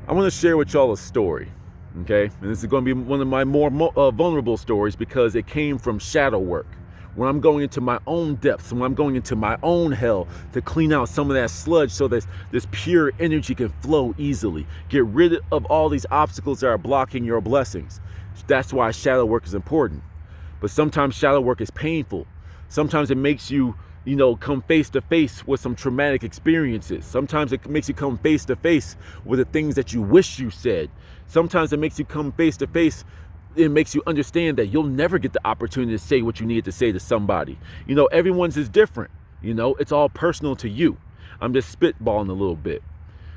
I want to share with y'all a story, okay? And this is going to be one of my more vulnerable stories because it came from shadow work. When I'm going into my own depths, when I'm going into my own hell to clean out some of that sludge so that this pure energy can flow easily. Get rid of all these obstacles that are blocking your blessings. That's why shadow work is important. But sometimes shadow work is painful. Sometimes it makes you, come face to face with some traumatic experiences. Sometimes it makes you come face to face with the things that you wish you said. Sometimes it makes you come face to face. It makes you understand that you'll never get the opportunity to say what you needed to say to somebody. Everyone's is different. It's all personal to you. I'm just spitballing a little bit.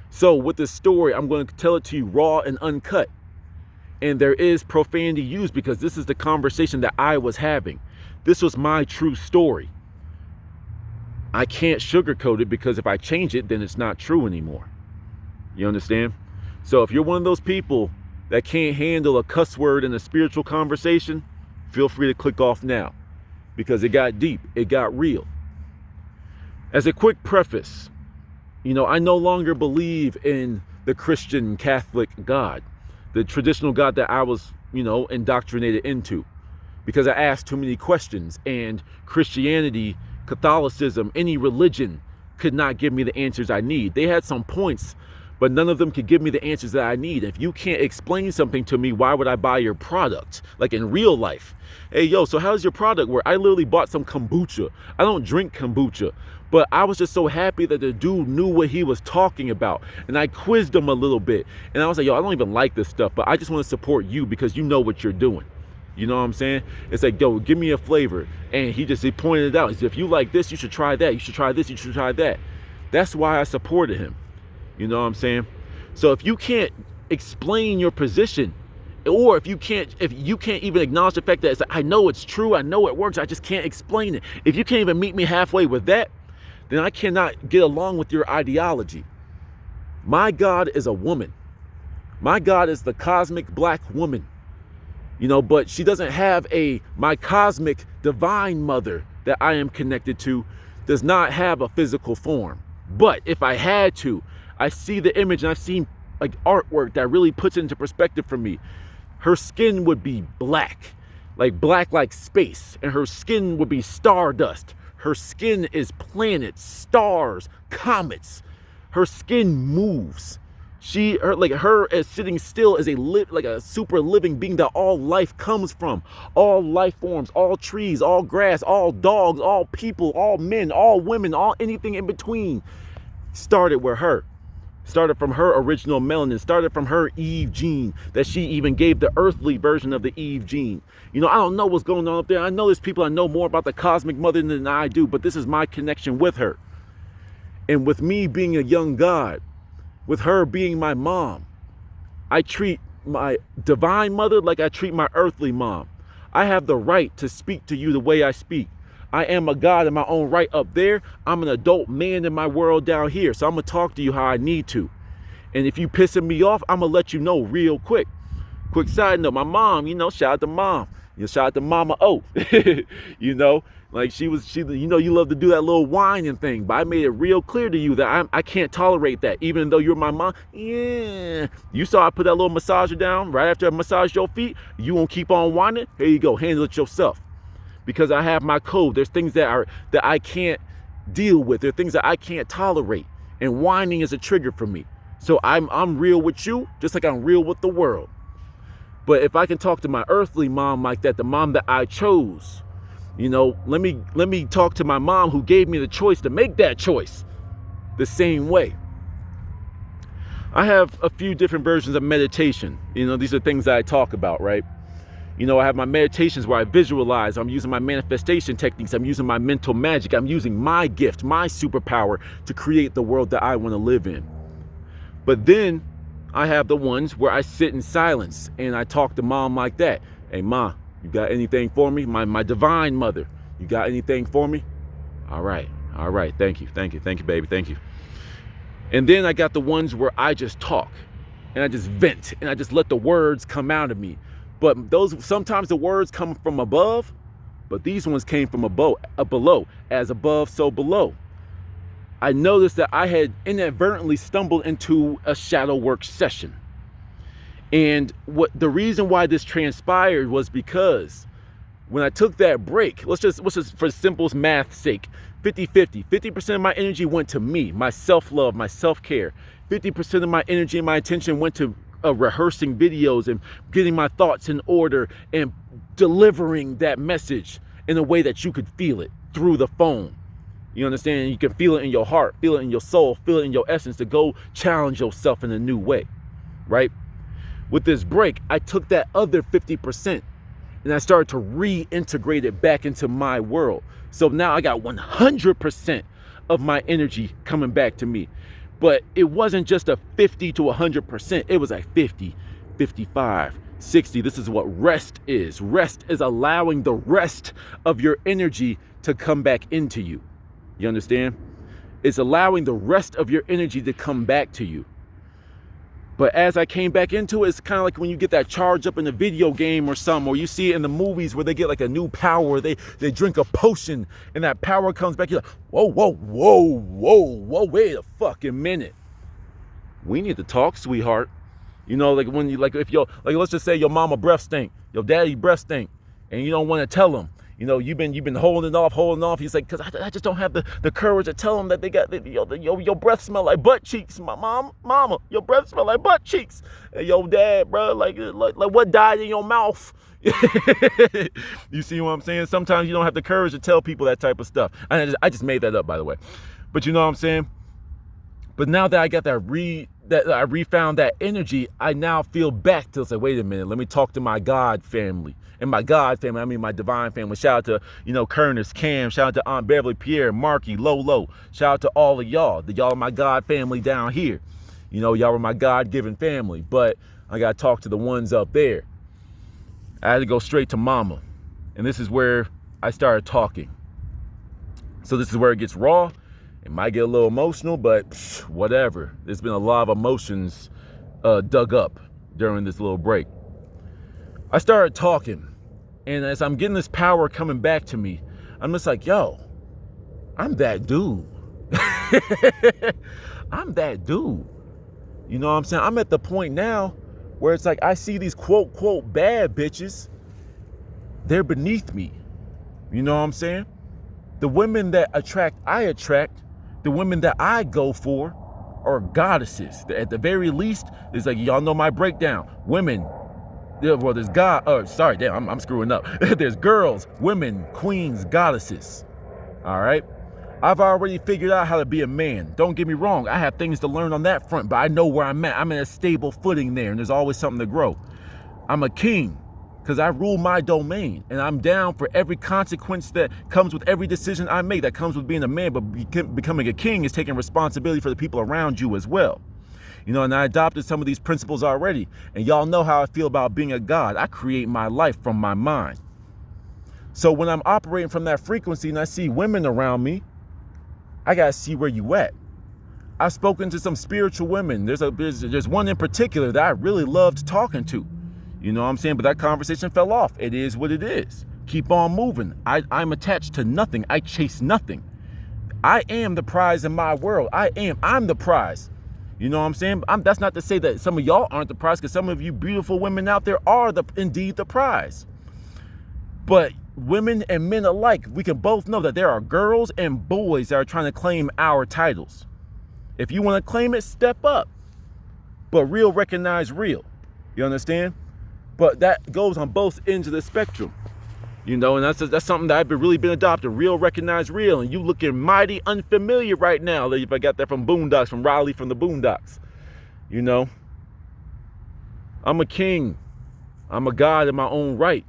So with this story, I'm going to tell it to you raw and uncut. And there is profanity used because this is the conversation that I was having. This was my true story. I can't sugarcoat it because if I change it, then it's not true anymore. You understand? So if you're one of those people that can't handle a cuss word in a spiritual conversation, feel free to click off now because it got deep, it got real. As a quick preface, I no longer believe in the Christian Catholic God, the traditional God that I was, indoctrinated into, because I asked too many questions, and Christianity, Catholicism, any religion could not give me the answers I need. They had some points, but none of them could give me the answers that I need. If you can't explain something to me, why would I buy your product? Like in real life. Hey, yo, so how does your product work? I literally bought some kombucha. I don't drink kombucha, but I was just so happy that the dude knew what he was talking about. And I quizzed him a little bit. And I was like, yo, I don't even like this stuff, but I just want to support you because you know what you're doing. You know what I'm saying? It's like, yo, give me a flavor. And he pointed it out. He said, if you like this, you should try that. You should try this. You should try that. That's why I supported him. You know what I'm saying? So if you can't explain your position, or if you can't even acknowledge the fact that it's like, I know it's true, I know it works, I just can't explain it. If you can't even meet me halfway with that, then I cannot get along with your ideology. My God is a woman. My God is the cosmic black woman. But she doesn't have my cosmic divine mother that I am connected to does not have a physical form. But if I had to, I see the image and I've seen like artwork that really puts it into perspective for me. Her skin would be black like space, and her skin would be stardust. Her skin is planets, stars, comets. Her skin moves. Her as sitting still is like a super living being that all life comes from. All life forms, all trees, all grass, all dogs, all people, all men, all women, all anything in between started with her. Started from her original melanin, started from her Eve gene that she even gave the earthly version of the Eve gene. I don't know what's going on up there. I know there's people that know more about the cosmic mother than I do, but this is my connection with her. And with me being a young God, with her being my mom, I treat my divine mother like I treat my earthly mom. I have the right to speak to you the way I speak. I am a God in my own right up there. I'm an adult man in my world down here. So I'm going to talk to you how I need to. And if you pissing me off, I'm going to let you know real quick. Quick side note, my mom, shout out to mom. Shout out to Mama O. Like she you love to do that little whining thing. But I made it real clear to you that I can't tolerate that. Even though you're my mom. Yeah. You saw I put that little massager down right after I massaged your feet. You won't keep on whining? Here you go. Handle it yourself. Because I have my code. There's things that I can't deal with. There are things that I can't tolerate. And whining is a trigger for me. So I'm real with you, just like I'm real with the world. But if I can talk to my earthly mom like that, the mom that I chose, let me talk to my mom who gave me the choice to make that choice the same way. I have a few different versions of meditation. These are things that I talk about, right? I have my meditations where I visualize. I'm using my manifestation techniques. I'm using my mental magic. I'm using my gift, my superpower to create the world that I want to live in. But then I have the ones where I sit in silence and I talk to mom like that. Hey, Ma, you got anything for me? My divine mother, you got anything for me? All right. Thank you, baby. Thank you. And then I got the ones where I just talk and I just vent and I just let the words come out of me. But sometimes the words come from above, but these ones came from below. As above, so below. I noticed that I had inadvertently stumbled into a shadow work session. And what the reason why this transpired was because when I took that break, let's just for simple math's sake, 50-50. 50% of my energy went to me, my self-love, my self-care. 50% of my energy and my attention went to rehearsing videos and getting my thoughts in order and delivering that message in a way that you could feel it through the phone. You understand? You can feel it in your heart, feel it in your soul, feel it in your essence to go challenge yourself in a new way, right? With this break, I took that other 50% and I started to reintegrate it back into my world. So now I got 100% of my energy coming back to me. But it wasn't just a 50 to 100%. It was like 50, 55, 60. This is what rest is. Rest is allowing the rest of your energy to come back into you. You understand? It's allowing the rest of your energy to come back to you. But as I came back into it, it's kind of like when you get that charge up in a video game or something, or you see it in the movies where they get like a new power, they drink a potion and that power comes back. You're like, whoa, wait a fucking minute. We need to talk, sweetheart. You know, like when you, like if your, like let's just say your mama breath stink, your daddy breath stink, and you don't want to tell them. You know, you've been holding off. He's like, because I just don't have the courage to tell them that they got, your breath smell like butt cheeks. My mama, your breath smell like butt cheeks. And your dad, bro, like what died in your mouth? You see what I'm saying? Sometimes you don't have the courage to tell people that type of stuff. I just made that up, by the way. But you know what I'm saying? But now that I got that I refound that energy, I now feel back to say, wait a minute, let me talk to my God family. And my God family, I mean my divine family. Shout out to, Kerners, Cam, shout out to Aunt Beverly, Pierre, Marky, Lolo. Shout out to all of y'all. Y'all are my God family down here. Y'all are my God-given family. But I got to talk to the ones up there. I had to go straight to mama. And this is where I started talking. So this is where it gets raw. It might get a little emotional, but whatever. There's been a lot of emotions dug up during this little break. I started talking, and as I'm getting this power coming back to me, I'm just like, yo, I'm that dude. I'm that dude. You know what I'm saying? I'm at the point now where it's like I see these quote, bad bitches. They're beneath me. You know what I'm saying? The women that I attract, the women that I go for are goddesses. At the very least, it's like, y'all know my breakdown. Women. Well, there's I'm screwing up. There's girls, women, queens, goddesses. All right. I've already figured out how to be a man. Don't get me wrong. I have things to learn on that front, but I know where I'm at. I'm in a stable footing there, and there's always something to grow. I'm a king because I rule my domain, and I'm down for every consequence that comes with every decision I make. That comes with being a man, but becoming a king is taking responsibility for the people around you as well. And I adopted some of these principles already. And y'all know how I feel about being a god. I create my life from my mind. So when I'm operating from that frequency and I see women around me, I got to see where you at. I've spoken to some spiritual women. There's one in particular that I really loved talking to. You know what I'm saying? But that conversation fell off. It is what it is. Keep on moving. I'm attached to nothing. I chase nothing. I am the prize in my world. I'm the prize. You know what I'm saying? That's not to say that some of y'all aren't the prize, because some of you beautiful women out there are indeed the prize. But women and men alike, we can both know that there are girls and boys that are trying to claim our titles. If you want to claim it, step up. But real recognize real. You understand? But that goes on both ends of the spectrum. And that's something that I've really been adopting. Real recognize real. And you looking mighty unfamiliar right now. If I got that from Boondocks, from Riley from the Boondocks. I'm a king. I'm a god in my own right.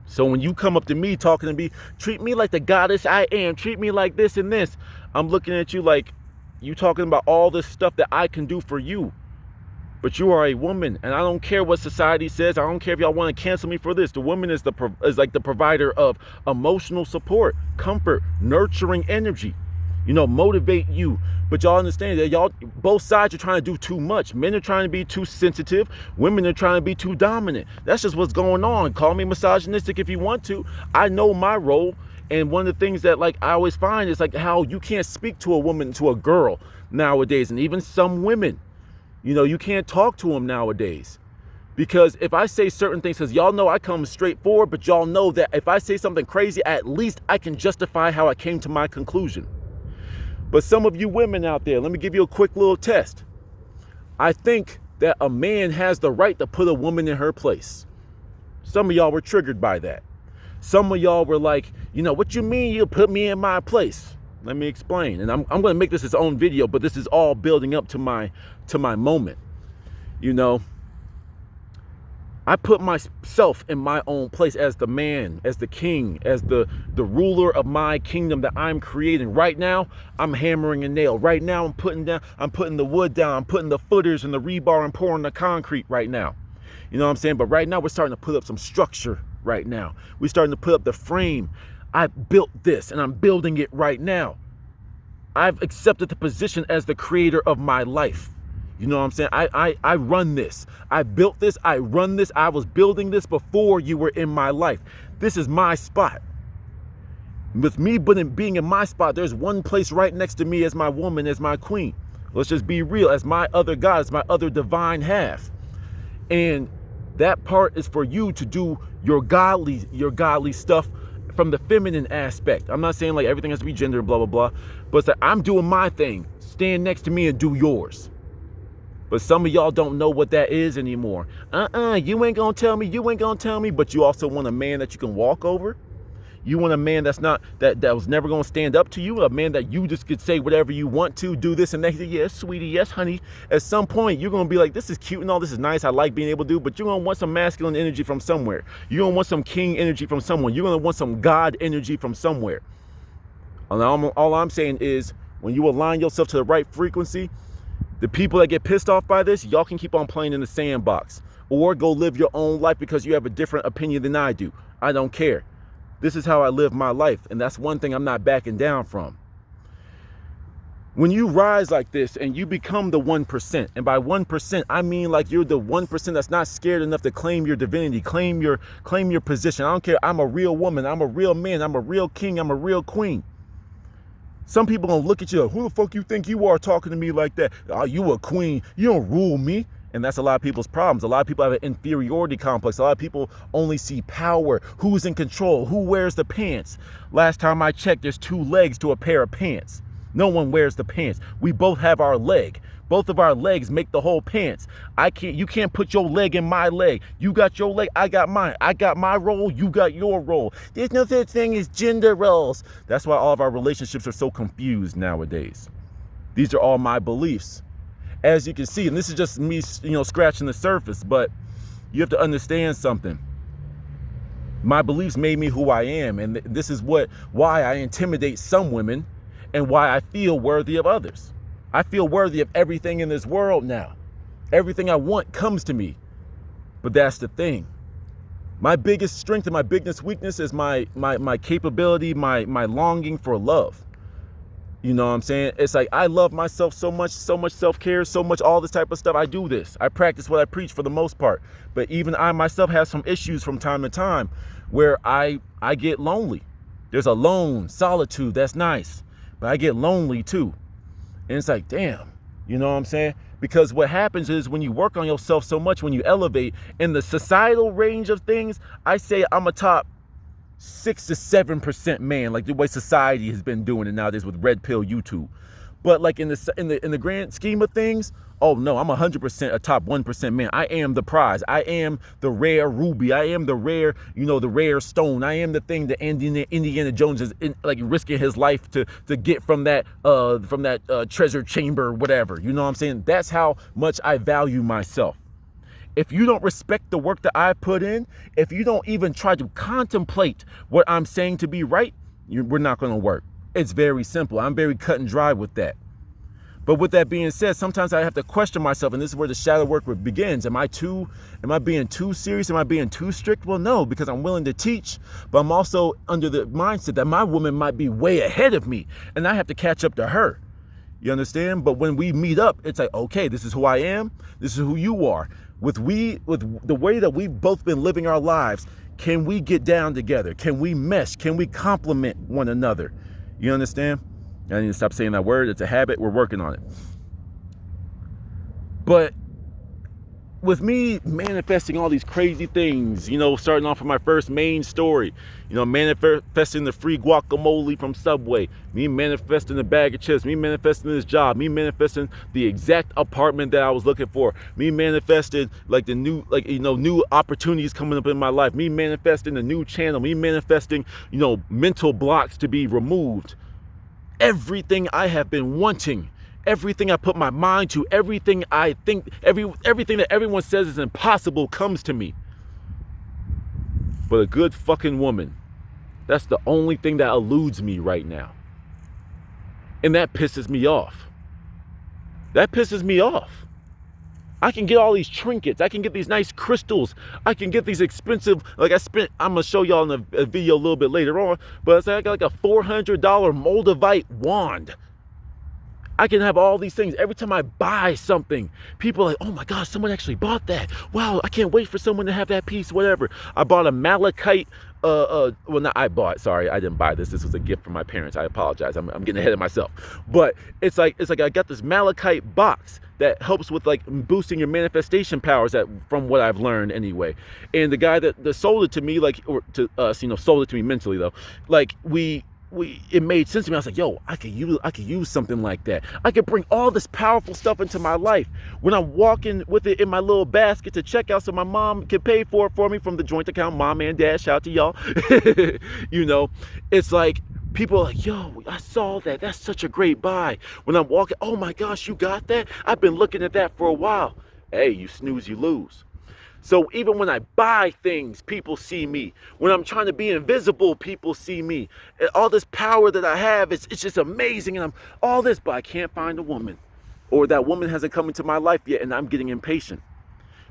So when you come up to me talking to me, treat me like the goddess I am. Treat me like this and this. I'm looking at you like you talking about all this stuff that I can do for you. But you are a woman, and I don't care what society says. I don't care if y'all want to cancel me for this. The woman is like the provider of emotional support, comfort, nurturing energy. Motivate you. But y'all understand that y'all, both sides are trying to do too much. Men are trying to be too sensitive. Women are trying to be too dominant. That's just what's going on. Call me misogynistic if you want to. I know my role, And one of the things that like I always find is like how you can't speak to a woman, to a girl nowadays, and even some women, you know, you can't talk to them nowadays. Because if I say certain things, because y'all know I come straight forward, but y'all know that if I say something crazy, at least I can justify how I came to my conclusion. But some of you women out there, let me give you a quick little test. I think that a man has the right to put a woman in her place. Some of y'all were triggered by that. Some of y'all were like, you know, what you mean you put me in my place? Let me explain. And I'm going to make this its own video, but this is all building up to my moment. You know, I put myself in my own place as the man, as the king, as the ruler of my kingdom that I'm creating. Right now, I'm hammering a nail. Right now, I'm putting the wood down. I'm putting the footers and the rebar and pouring the concrete right now. You know what I'm saying? But right now, we're starting to put up some structure right now. We're starting to put up the frame. I built this and I'm building it right now. I've accepted the position as the creator of my life. You know what I'm saying? I run this. I built this. I run this. I was building this before you were in my life. This is my spot. With me being in my spot, there's one place right next to me as my woman, as my queen. Let's just be real, as my other God, as my other divine half. And that part is for you to do your godly stuff from the feminine aspect. I'm not saying like everything has to be gender and blah, blah, blah. But it's like I'm doing my thing. Stand next to me and do yours. But some of y'all don't know what that is anymore. You ain't gonna tell me, you ain't gonna tell me. But you also want a man that you can walk over. You want a man that's not, that was never gonna stand up to you. A man that you just could say whatever you want to, do this and that. Yes, sweetie, yes, honey. At some point, you're gonna be like, this is cute and all, this is nice, I like being able to do, but you're gonna want some masculine energy from somewhere. You're gonna want some king energy from someone. You're gonna want some God energy from somewhere. All I'm saying is, when you align yourself to the right frequency, the people that get pissed off by this, y'all can keep on playing in the sandbox or go live your own life because you have a different opinion than I do. I don't care. This is how I live my life. And that's one thing I'm not backing down from. When you rise like this and you become the 1%, and by 1%, I mean like you're the 1% that's not scared enough to claim your divinity, claim your position. I don't care. I'm a real woman. I'm a real man. I'm a real king. I'm a real queen. Some people gonna look at you, who the fuck you think you are talking to me like that? Oh, you a queen, you don't rule me. And that's a lot of people's problems. A lot of people have an inferiority complex. A lot of people only see power, who's in control, who wears the pants. Last time I checked, there's 2 legs to a pair of pants. No one wears the pants. We both have our leg. Both of our legs make the whole pants. You can't put your leg in my leg. You got your leg, I got mine. I got my role, you got your role. There's no such thing as gender roles. That's why all of our relationships are so confused nowadays. These are all my beliefs. As you can see, and this is just me, scratching the surface, but you have to understand something. My beliefs made me who I am, and this is why I intimidate some women and why I feel worthy of others. I feel worthy of everything in this world now. Everything I want comes to me. But that's the thing. My biggest strength and my biggest weakness is my capability, my longing for love. You know what I'm saying? It's like I love myself so much self-care, so much all this type of stuff. I do this. I practice what I preach for the most part. But even I myself have some issues from time to time where I get lonely. There's a lone solitude that's nice, but I get lonely too. And it's like, damn, you know what I'm saying? Because what happens is when you work on yourself so much, when you elevate in the societal range of things, I say I'm a top 6 to 7% man, like the way society has been doing it nowadays with red pill YouTube. But like in the grand scheme of things, oh no, I'm 100% a top 1% man. I am the prize. I am the rare ruby. I am the rare, the rare stone. I am the thing that Indiana Jones is risking his life to get from that treasure chamber, whatever. You know what I'm saying? That's how much I value myself. If you don't respect the work that I put in, if you don't even try to contemplate what I'm saying to be right, we're not going to work. It's very simple. I'm very cut and dry with that. But with that being said, sometimes I have to question myself, and this is where the shadow work begins. Am I being too serious? Am I being too strict? Well, no, because I'm willing to teach, but I'm also under the mindset that my woman might be way ahead of me, and I have to catch up to her. You understand? But when we meet up, it's like, okay, this is who I am. This is who you are. With the way that we've both been living our lives, can we get down together? Can we mesh? Can we complement one another? You understand? I need to stop saying that word. It's a habit. We're working on it. But with me manifesting all these crazy things, starting off with my first main story, manifesting the free guacamole from Subway, me manifesting the bag of chips, me manifesting this job, me manifesting the exact apartment that I was looking for, me manifesting like the new, new opportunities coming up in my life, me manifesting the new channel, me manifesting, mental blocks to be removed. Everything I have been wanting, everything I put my mind to, everything I think, everything that everyone says is impossible comes to me. But a good fucking woman, that's the only thing that eludes me right now. And that pisses me off. That pisses me off. I can get all these trinkets. I can get these nice crystals. I can get these expensive, I'm going to show y'all in a video a little bit later on, but it's like I got like a $400 Moldavite wand. I can have all these things. Every time I buy something, people are like, oh my gosh, someone actually bought that. Wow, I can't wait for someone to have that piece, whatever. I bought a malachite, sorry, I didn't buy this. This was a gift from my parents. I apologize. I'm getting ahead of myself. But it's like I got this malachite box that helps with like boosting your manifestation powers, from what I've learned anyway. And the guy that sold it to me, sold it to me mentally though, it made sense to me. I was like, yo, I could use something like that. I could bring all this powerful stuff into my life when I'm walking with it in my little basket to check out so my mom can pay for it for me from the joint account. Mom and dad, shout out to y'all. It's like people are like, yo, I saw that. That's such a great buy. When I'm walking, oh my gosh, you got that? I've been looking at that for a while. Hey, you snooze, you lose. So even when I buy things, people see me. When I'm trying to be invisible, people see me. All this power that I have, it's just amazing. And I'm all this, but I can't find a woman. Or that woman hasn't come into my life yet, and I'm getting impatient.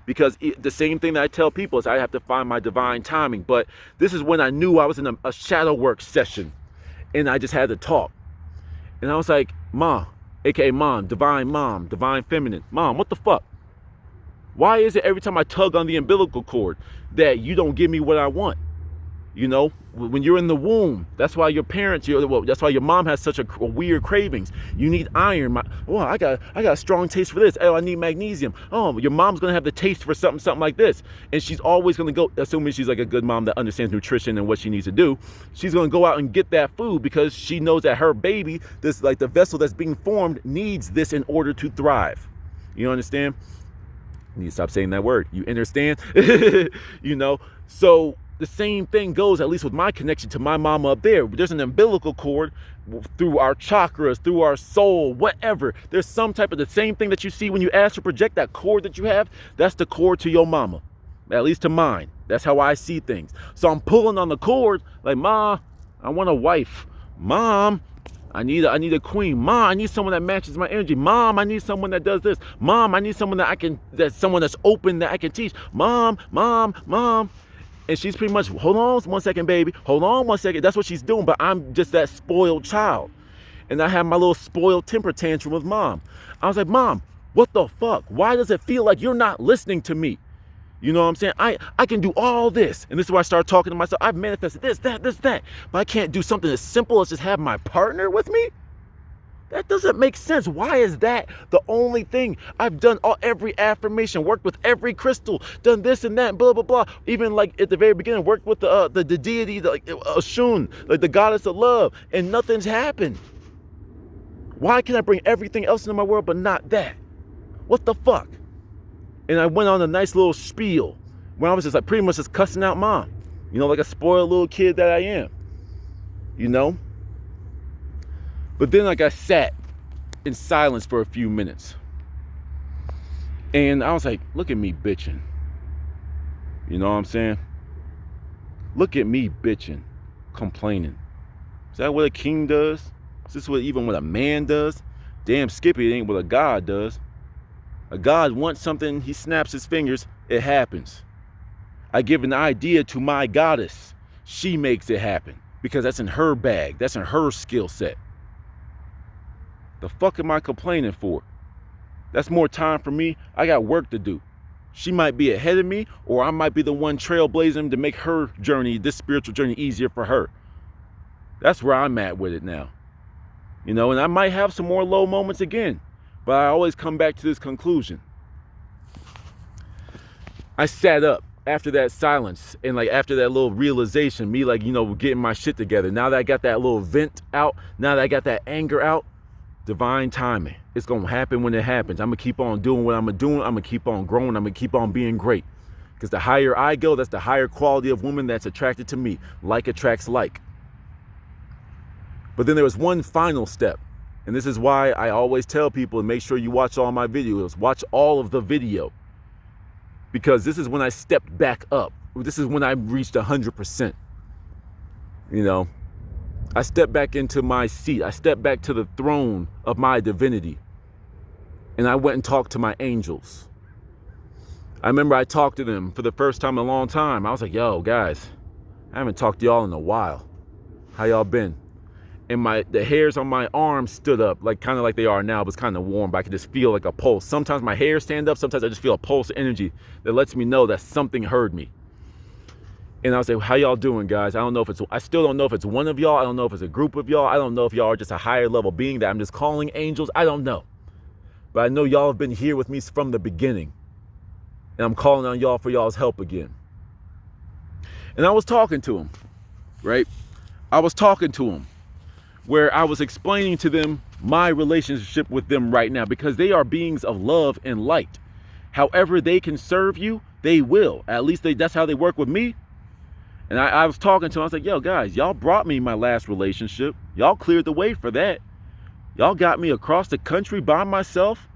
Because the same thing that I tell people is I have to find my divine timing. But this is when I knew I was in a shadow work session. And I just had to talk. And I was like, Mom, aka Mom, divine feminine. Mom, what the fuck? Why is it every time I tug on the umbilical cord that you don't give me what I want? When you're in the womb, that's why your parents, that's why your mom has such a weird cravings. You need iron. I got a strong taste for this. Oh, I need magnesium. Oh, your mom's going to have the taste for something like this. And she's always going to go, assuming she's like a good mom that understands nutrition and what she needs to do, she's going to go out and get that food because she knows that her baby, this like the vessel that's being formed, needs this in order to thrive. You understand? You need to stop saying that word. You understand? So the same thing goes, at least with my connection to my mama up there. There's an umbilical cord through our chakras, through our soul, whatever. There's some type of the same thing that you see when you astral project, that cord that you have, that's the cord to your mama. At least to mine. That's how I see things. So I'm pulling on the cord like, Ma, I want a wife. Mom, I need a queen. Mom, I need someone that matches my energy. Mom, I need someone that does this. Mom, I need someone that's someone that's open that I can teach. Mom. And she's pretty much, hold on 1 second, baby. Hold on 1 second. That's what she's doing. But I'm just that spoiled child. And I have my little spoiled temper tantrum with Mom. I was like, Mom, what the fuck? Why does it feel like you're not listening to me? You know what I'm saying? I can do all this. And this is where I start talking to myself. I've manifested this, that. But I can't do something as simple as just have my partner with me? That doesn't make sense. Why is that the only thing? I've done every affirmation, worked with every crystal, done this and that, blah, blah, blah. Even like at the very beginning, worked with the deity, like Oshun, like the goddess of love, and nothing's happened. Why can I bring everything else into my world but not that? What the fuck? And I went on a nice little spiel where I was just like pretty much just cussing out Mom, like a spoiled little kid that I am, But then I sat in silence for a few minutes. And I was like, look at me bitching. You know what I'm saying? Look at me bitching, complaining. Is that what a king does? Is this what a man does? Damn Skippy, it ain't what a god does. A god wants something, he snaps his fingers, it happens. I give an idea to my goddess. She makes it happen because that's in her bag. That's in her skill set. The fuck am I complaining for? That's more time for me. I got work to do. She might be ahead of me, or I might be the one trailblazing to make her journey, this spiritual journey, easier for her. That's where I'm at with it now. You know, and I might have some more low moments again, but I always come back to this conclusion. I sat up after that silence and like after that little realization, me like, you know, getting my shit together. Now that I got that little vent out, now that I got that anger out, divine timing. It's going to happen when it happens. I'm going to keep on doing what I'm doing. I'm going to keep on growing. I'm going to keep on being great. Because the higher I go, that's the higher quality of woman that's attracted to me. Like attracts like. But then there was one final step. And this is why I always tell people to make sure you watch all my videos. Watch all of the video. Because this is when I stepped back up. This is when I reached 100%. You know, I stepped back into my seat. I stepped back to the throne of my divinity. And I went and talked to my angels. I remember I talked to them for the first time in a long time. I was like, yo, guys, I haven't talked to y'all in a while. How y'all been? And the hairs on my arms stood up, like kind of like they are now, but it's kind of warm, but I could just feel like a pulse. Sometimes my hairs stand up, sometimes I just feel a pulse of energy that lets me know that something heard me. And I was like, how y'all doing, guys? I still don't know if it's one of y'all. I don't know if it's a group of y'all. I don't know if y'all are just a higher level being that I'm just calling angels. I don't know. But I know y'all have been here with me from the beginning. And I'm calling on y'all for y'all's help again. And I was talking to them, right? I was talking to them where I was explaining to them my relationship with them right now, because they are beings of love and light. However they can serve you, they will. At least that's how they work with me. And I was talking to them. I was like, yo, guys, y'all brought me my last relationship. Y'all cleared the way for that. Y'all got me across the country by myself.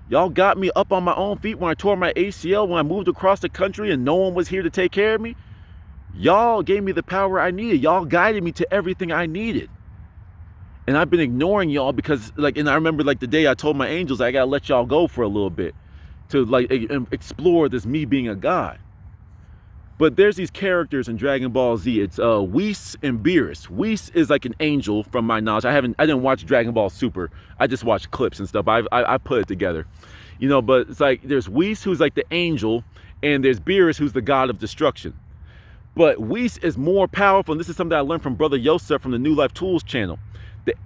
Y'all got me up on my own feet when I tore my ACL, when I moved across the country and no one was here to take care of me. Y'all gave me the power I needed. Y'all guided me to everything I needed. And I've been ignoring y'all because, like, and I remember, like, the day I told my angels, I got to let y'all go for a little bit to, like, explore this me being a god. But there's these characters in Dragon Ball Z. It's Whis and Beerus. Whis is like an angel from my knowledge. I didn't watch Dragon Ball Super. I just watched clips and stuff. I put it together, you know. But it's like there's Whis, who's like the angel, and there's Beerus, who's the god of destruction. But Whis is more powerful, and this is something I learned from Brother Yosef from the New Life Tools channel.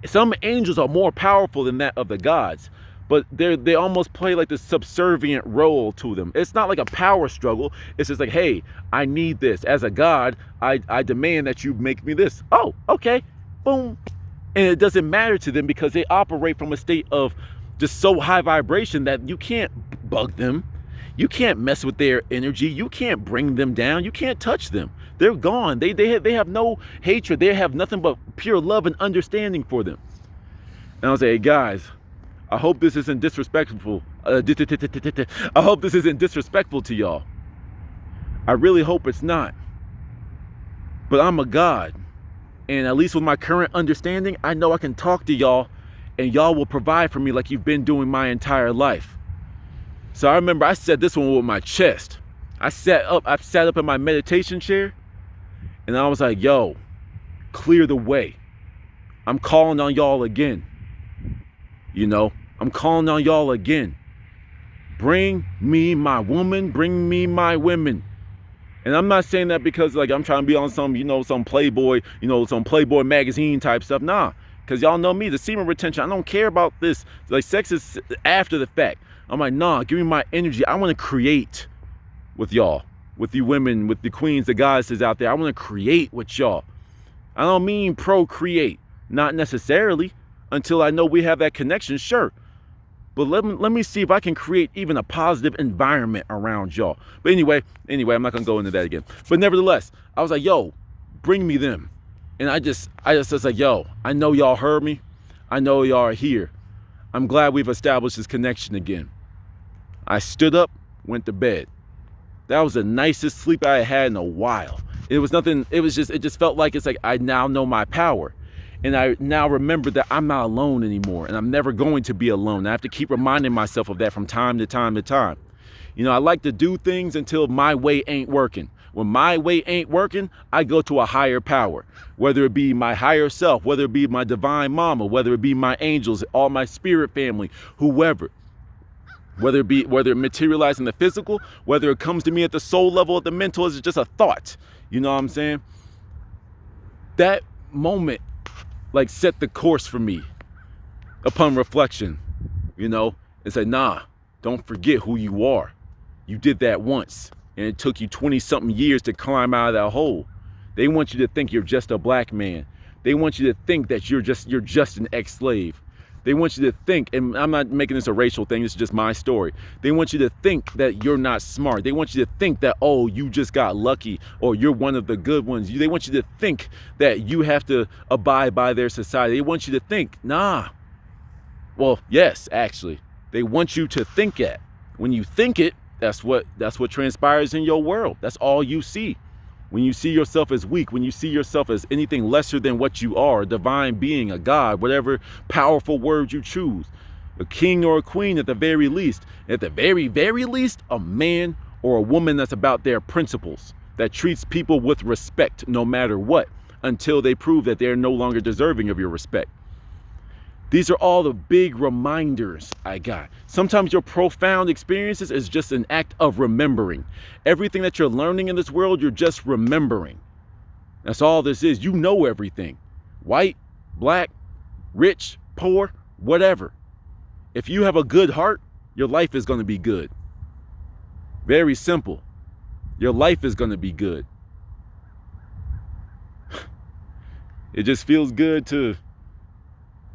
Some angels are more powerful than that of the gods, but they almost play like this subservient role to them. It's not like a power struggle. It's just like, hey, I need this. As a god, I demand that you make me this. Oh, okay, boom. And it doesn't matter to them because they operate from a state of just so high vibration that you can't bug them. You can't mess with their energy. You can't bring them down. You can't touch them. They're gone. They have no hatred. They have nothing but pure love and understanding for them. And I'll say, hey, guys, I hope this isn't disrespectful. I hope this isn't disrespectful to y'all. I really hope it's not. But I'm a god. And at least with my current understanding, I know I can talk to y'all and y'all will provide for me like you've been doing my entire life. So I remember I said this one with my chest. I sat up in my meditation chair and I was like, yo, clear the way. I'm calling on y'all again. You know, I'm calling on y'all again. Bring me my woman, bring me my women. And I'm not saying that because like I'm trying to be on some, you know, some Playboy, some Playboy magazine type stuff. Nah, because y'all know me, the semen retention, I don't care about this. Like sex is after the fact. I'm like, nah, give me my energy. I want to create with y'all, with you women, with the queens, the goddesses out there. I want to create with y'all. I don't mean procreate, not necessarily, until I know we have that connection, sure. But let me see if I can create even a positive environment around y'all. But anyway, I'm not gonna go into that again. But nevertheless, I was like, yo, bring me them. And I just was like, yo, I know y'all heard me. I know y'all are here. I'm glad we've established this connection again. I stood up, went to bed. That was the nicest sleep I had in a while. It was nothing, it just felt like it's like I now know my power. And I now remember that I'm not alone anymore and I'm never going to be alone. I have to keep reminding myself of that from time to time to time. You know, I like to do things until my way ain't working. When my way ain't working, I go to a higher power, whether it be my higher self, whether it be my divine mama, whether it be my angels, all my spirit family, whoever. Whether it materializes in the physical, whether it comes to me at the soul level, at the mental, is just a thought. You know what I'm saying? That moment like set the course for me upon reflection, you know, and say, nah, don't forget who you are. You did that once, and it took you 20 something years to climb out of that hole. They want you to think you're just a black man. They want you to think that you're just an ex-slave. They want you to think, and I'm not making this a racial thing, this is just my story. They want you to think that you're not smart. They want you to think that, oh, you just got lucky, or you're one of the good ones. They want you to think that you have to abide by their society. They want you to think, nah. Well, yes, actually. They want you to think that. When you think it, that's what transpires in your world. That's all you see. When you see yourself as weak, when you see yourself as anything lesser than what you are, a divine being, a God, whatever powerful word you choose, a king or a queen at the very least, at the very, very least, a man or a woman that's about their principles, that treats people with respect no matter what, until they prove that they're no longer deserving of your respect. These are all the big reminders I got. Sometimes your profound experiences is just an act of remembering. Everything that you're learning in this world, you're just remembering. That's all this is. You know everything. White, black, rich, poor, whatever. If you have a good heart, your life is going to be good. Very simple. Your life is going to be good. It just feels good to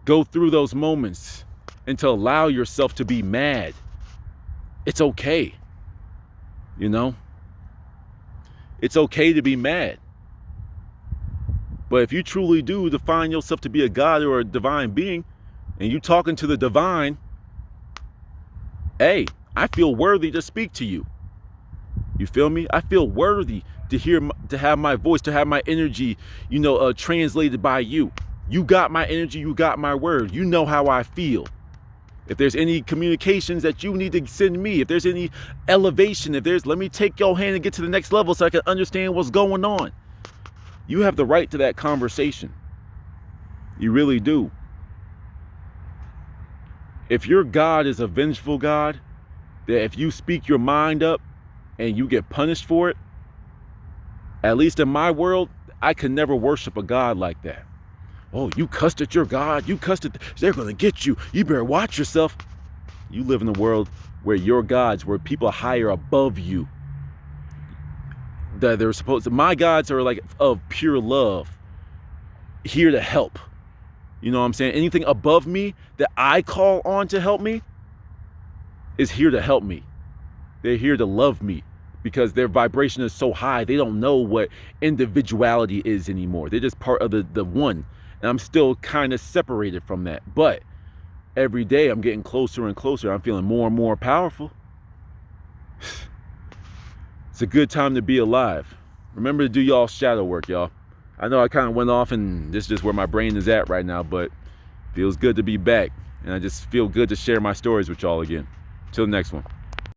go through those moments and to allow yourself to be mad. It's okay. You know? It's okay to be mad. But if you truly do define yourself to be a God or a divine being, and you talking to the divine, hey, I feel worthy to speak to you. You feel me? I feel worthy to have my voice, to have my energy, translated by you. You got my energy, you got my word. You know how I feel. If there's any communications that you need to send me, if there's any elevation, let me take your hand and get to the next level so I can understand what's going on. You have the right to that conversation. You really do. If your God is a vengeful God, that if you speak your mind up and you get punished for it, at least in my world, I could never worship a God like that. Oh, you cussed at your God. You cussed at, they're going to get you. You better watch yourself. You live in a world where your gods, where people higher above you, that they're supposed to, my gods are like of pure love, here to help. You know what I'm saying? Anything above me that I call on to help me is here to help me. They're here to love me because their vibration is so high. They don't know what individuality is anymore. They're just part of the one. And I'm still kind of separated from that. But every day I'm getting closer and closer. I'm feeling more and more powerful. It's a good time to be alive. Remember to do y'all shadow work, y'all. I know I kind of went off and this is just where my brain is at right now, but feels good to be back. And I just feel good to share my stories with y'all again. Till the next one.